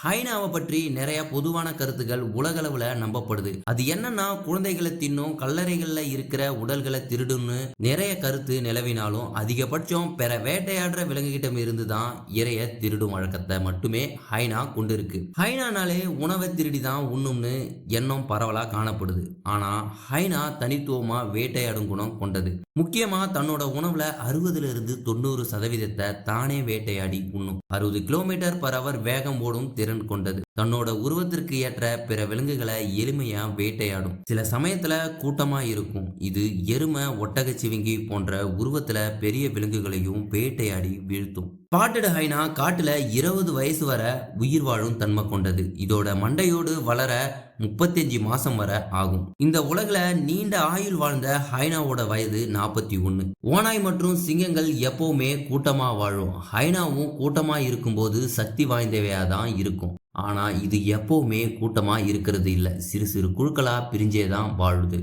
ஹைனாவை பற்றி நிறைய பொதுவான கருத்துக்கள் உலகளவுல நம்பப்படுது. அது என்னன்னா குழந்தைகளை தின்னும், கல்லறைகள்ல இருக்கிற உடல்களை திருடுன்னு நிறைய கருத்து நிலவினாலும் அதிகபட்சம் பிற வேட்டையாடுற விலங்குகிட்ட இருந்து தான் இரைய திருடும் வழக்கத்தை மட்டுமே ஹைனா கொண்டு இருக்கு. ஹைனானாலே உணவை திருடி தான் உண்ணும்னு எண்ணம் பரவலா காணப்படுது. ஆனா ஹைனா தனித்துவமா வேட்டையாடும் குணம் கொண்டது. முக்கியமா தன்னோட உணவுல 60% தானே வேட்டையாடி உண்ணும். 60 கிலோமீட்டர் பர் அவர் வேகம் ஓடும் திறன் கொண்டது. தன்னோட உருவத்திற்கு ஏற்ற பிற விலங்குகளை எளிமையா வேட்டையாடும். சில சமயத்துல கூட்டமா இருக்கும். இது எருமை, ஒட்டகச்சிவிங்கி போன்ற உருவத்துல பெரிய விலங்குகளையும் வேட்டையாடி வீழ்த்தும். ஸ்பாட்டட் ஹைனா காட்டுல 20 வயசு வர உயிர் வாழும் தன்மை கொண்டது. இதோட மண்டையோடு வளர 35 மாசம் வர ஆகும். இந்த உலகில நீண்ட ஆயுள் வாழ்ந்த ஹைனாவோட வயது 41. ஓநாய் மற்றும் சிங்கங்கள் எப்பவுமே கூட்டமா வாழும். ஹைனாவும் கூட்டமா இருக்கும்போது சக்தி வாய்ந்தவையா தான் இருக்கும். ஆனா இது எப்பவுமே கூட்டமா இருக்கிறது இல்ல. சிறு சிறு குழுக்களா பிரிஞ்சே தான் வாழுது.